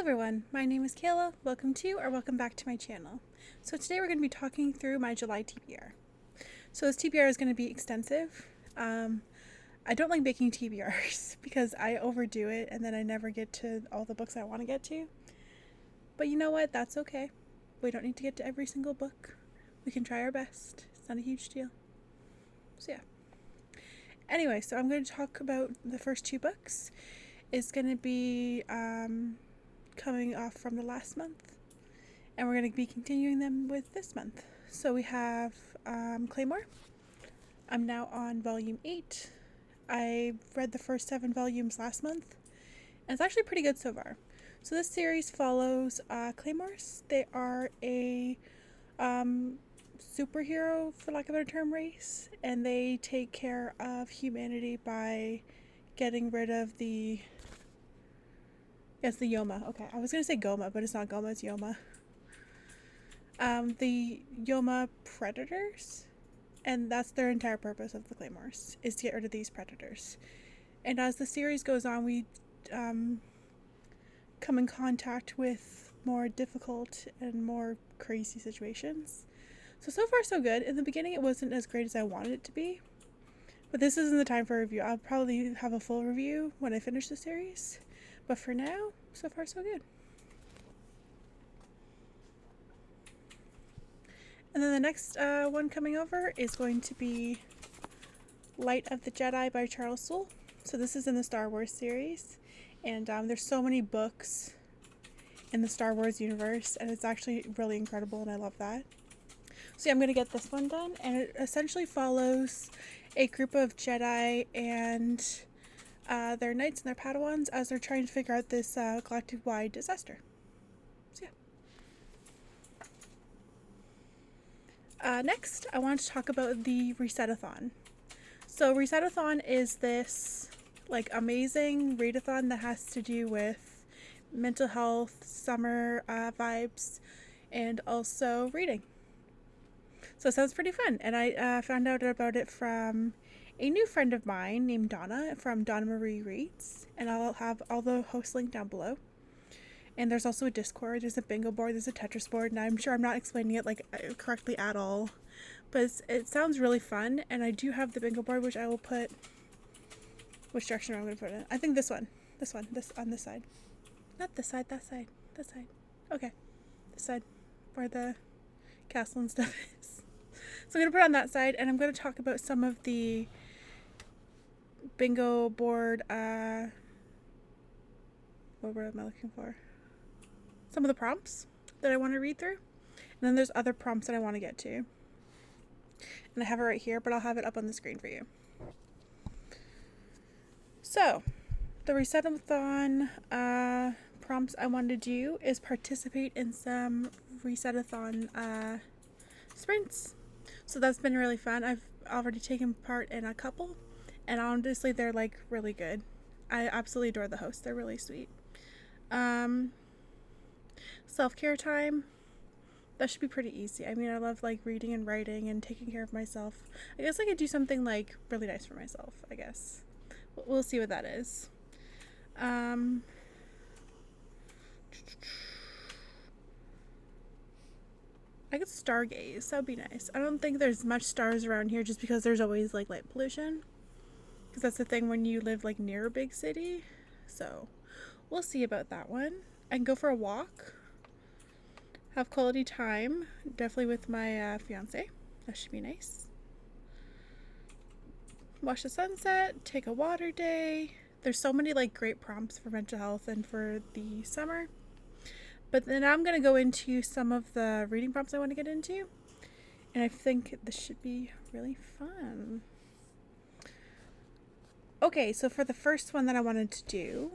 everyone, my name is Kayla. Welcome back to my channel. So today we're going to be talking through my July TBR. So this TBR is going to be extensive. I don't like making TBRs because I overdo it and then I never get to all the books I want to get to. But you know what? That's okay. We don't need to get to every single book. We can try our best. It's not a huge deal. So yeah. Anyway, so I'm going to talk about the first two books. It's going to be coming off from the last month, and we're going to be continuing them with this month. So we have Claymore. I'm now on volume 8. I read the first 7 volumes last month, and it's actually pretty good so far. So this series follows Claymores. They are a superhero, for lack of a better term, race, and they take care of humanity by getting rid of the Yoma. Okay, I was going to say Goma, but it's not Goma, it's Yoma. The Yoma predators, and that's their entire purpose of the Claymores, is to get rid of these predators. And as the series goes on, we come in contact with more difficult and more crazy situations. So far so good. In the beginning it wasn't as great as I wanted it to be, but this isn't the time for a review. I'll probably have a full review when I finish the series. But for now, so far so good. And then the next one coming over is going to be Light of the Jedi by Charles Soule. So this is in the Star Wars series. And there's so many books in the Star Wars universe, and it's actually really incredible, and I love that. So yeah, I'm going to get this one done, and it essentially follows a group of Jedi and their knights and their Padawans as they're trying to figure out this galactic-wide disaster. So yeah. Next, I want to talk about the Reset-athon. So Reset-athon is this amazing readathon that has to do with mental health, summer vibes, and also reading. So it sounds pretty fun, and I found out about it from a new friend of mine named Donna from Donna Mariereads, and I'll have all the hosts linked down below. And there's also a Discord, there's a bingo board, there's a Tetris board, and I'm sure I'm not explaining it correctly at all, but it sounds really fun. And I do have the bingo board, which I will put, which direction I'm going to put it in? I think this on this side, not this side, that side, okay, this side where the castle and stuff is. So I'm going to put it on that side, and I'm going to talk about some of the bingo board, what word am I looking for? Some of the prompts that I want to read through. And then there's other prompts that I want to get to. And I have it right here, but I'll have it up on the screen for you. So, the Reset-athon prompts I want to do is participate in some Reset-athon sprints. So that's been really fun. I've already taken part in a couple, and honestly they're really good. I absolutely adore the hosts. They're really sweet. Self-care time, that should be pretty easy. I mean, I love reading and writing and taking care of myself. I guess I could do something really nice for myself, I guess. We'll see what that is. I could stargaze. That would be nice. I don't think there's much stars around here just because there's always light pollution. Because that's the thing when you live near a big city. So we'll see about that one. I can go for a walk. Have quality time. Definitely with my fiance. That should be nice. Watch the sunset. Take a water day. There's so many great prompts for mental health and for the summer. But then I'm going to go into some of the reading prompts I want to get into. And I think this should be really fun. Okay, so for the first one that I wanted to do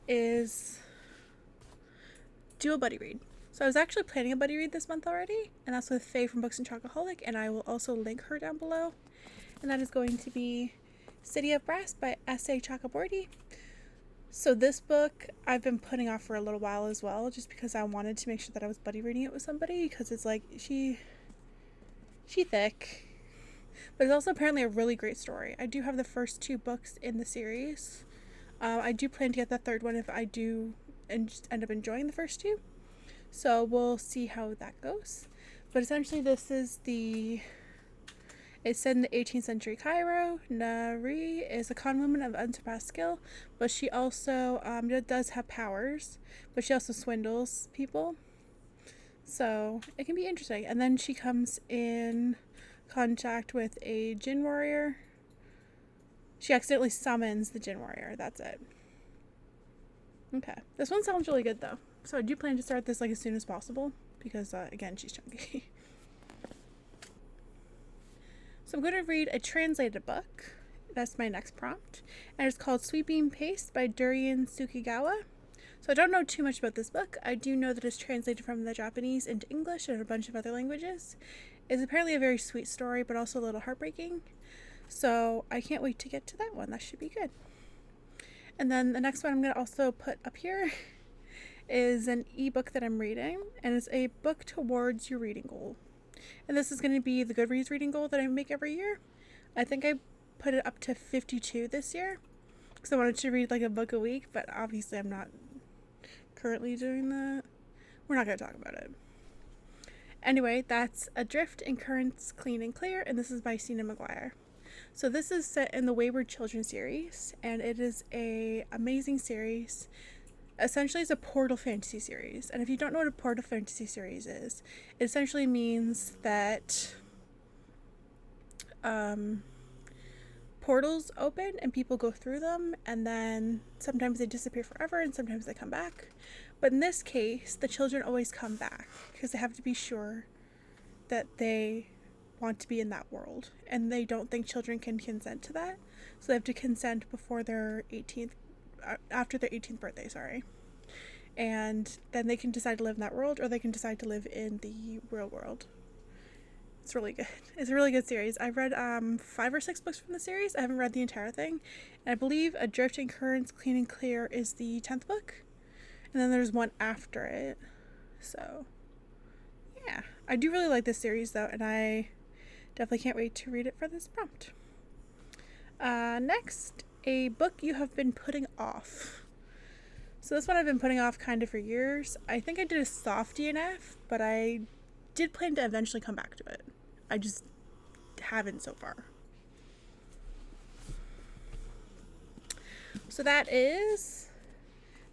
is do a buddy read. So I was actually planning a buddy read this month already, and that's with Faye from Books and Chocoholic, and I will also link her down below. And that is going to be City of Brass by S.A. Chakraborty. So this book I've been putting off for a little while as well, just because I wanted to make sure that I was buddy reading it with somebody, because it's she thick, but it's also apparently a really great story. I do have the first 2 books in the series, I do plan to get the third one if I do and just end up enjoying the first two. So we'll see how that goes. But essentially it's set in the 18th century Cairo. Nari is a con woman of unsurpassed skill, but she also does have powers, but she also swindles people. So it can be interesting. And then she comes in contact with a Jinn warrior. She accidentally summons the Jinn warrior. That's it. Okay. This one sounds really good though. So I do plan to start this like as soon as possible because again, she's chunky. So I'm going to read a translated book. That's my next prompt. And it's called Sweeping Paste by Durian Tsukigawa. So I don't know too much about this book. I do know that it's translated from the Japanese into English and a bunch of other languages. It's apparently a very sweet story, but also a little heartbreaking. So I can't wait to get to that one. That should be good. And then the next one I'm going to also put up here is an ebook that I'm reading. And it's a book towards your reading goal. And this is going to be the Goodreads reading goal that I make every year. I think I put it up to 52 this year because I wanted to read like a book a week, but obviously I'm not currently doing that. We're not going to talk about it. Anyway, that's Adrift in Currents Clean and Clear, and this is by Sina McGuire. So this is set in the Wayward Children series, and it is a amazing series. Essentially, it's a portal fantasy series, and if you don't know what a portal fantasy series is, it essentially means that portals open and people go through them, and then sometimes they disappear forever and sometimes they come back. But in this case, the children always come back because they have to be sure that they want to be in that world, and they don't think children can consent to that, so they have to consent before their 18th after their 18th birthday, and then they can decide to live in that world, or they can decide to live in the real world. It's really good. It's a really good series. I've read 5 or 6 books from the series. I haven't read the entire thing, and I believe Adrift in Currents Clean and Clear is the 10th book, and then there's one after it. So yeah, I do really like this series though, and I definitely can't wait to read it for this prompt. Next, a book you have been putting off. So this one I've been putting off kind of for years. I think I did a soft DNF, but I did plan to eventually come back to it. I just haven't so far. So that is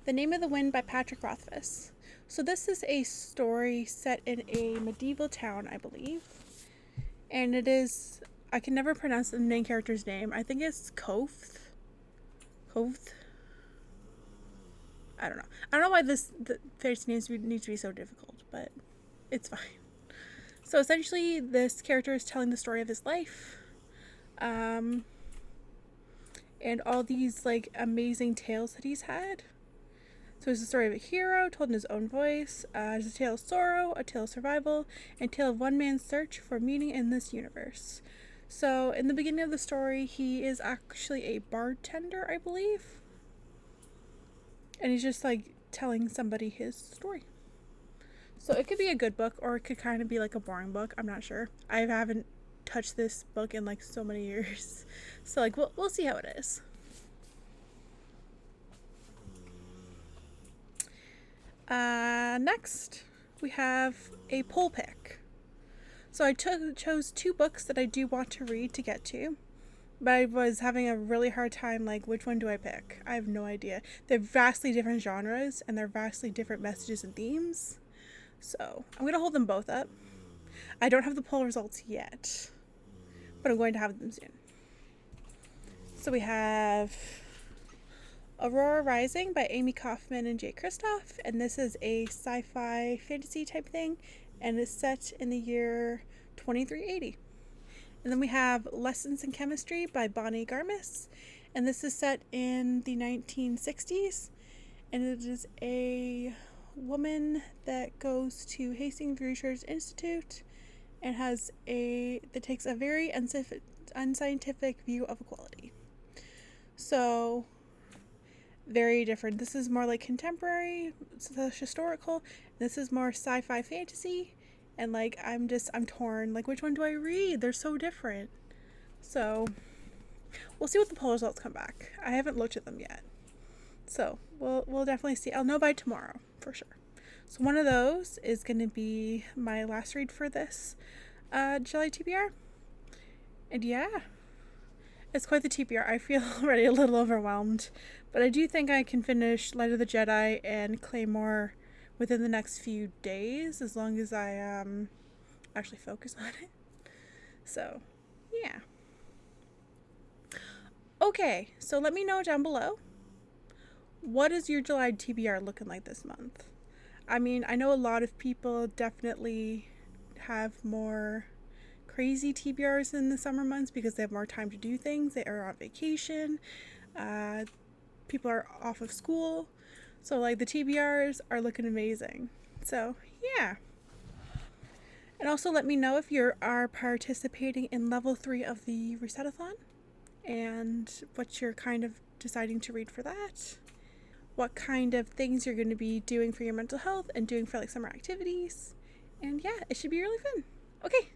The Name of the Wind by Patrick Rothfuss. So this is a story set in a medieval town, I believe. And it is, I can never pronounce the main character's name. I think it's Koth. I don't know. I don't know why the fantasy names need to be so difficult, but it's fine. So essentially, this character is telling the story of his life. And all these like amazing tales that he's had. So it's the story of a hero told in his own voice. It's a tale of sorrow, a tale of survival, and a tale of one man's search for meaning in this universe. So in the beginning of the story, he is actually a bartender, I believe. And he's just like telling somebody his story. So it could be a good book, or it could kind of be like a boring book. I'm not sure. I haven't touched this book in like so many years. So like we'll see how it is. Next, we have a poll pick. So I chose 2 books that I do want to read to get to, but I was having a really hard time, like, which one do I pick? I have no idea. They're vastly different genres, and they're vastly different messages and themes. So I'm going to hold them both up. I don't have the poll results yet, but I'm going to have them soon. So we have Aurora Rising by Amy Kaufman and Jay Kristoff, and this is a sci-fi fantasy type thing, and it's set in the year 2380. And then we have Lessons in Chemistry by Bonnie Garmis, and this is set in the 1960s, and it is a woman that goes to Hastings Research Institute and that takes a very unscientific view of equality. So very different. This is more like contemporary, historical. This is more sci-fi fantasy, and like I'm torn. Like, which one do I read? They're so different. So we'll see what the poll results come back. I haven't looked at them yet. So we'll definitely see. I'll know by tomorrow for sure. So one of those is going to be my last read for this July TBR. And yeah, it's quite the TBR. I feel already a little overwhelmed, but I do think I can finish Light of the Jedi and Claymore within the next few days, as long as I actually focus on it. So yeah. Okay, so let me know down below, what is your July TBR looking like this month? I mean, I know a lot of people definitely have more crazy TBRs in the summer months because they have more time to do things. They are on vacation. Uh, People are off of school. So, like, the TBRs are looking amazing. So, yeah. And also let me know if you are participating in level 3 of the Reset-athon and what you're kind of deciding to read for that. What kind of things you're going to be doing for your mental health and doing for like summer activities. And yeah, it should be really fun. Okay,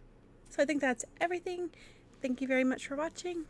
so I think that's everything. Thank you very much for watching.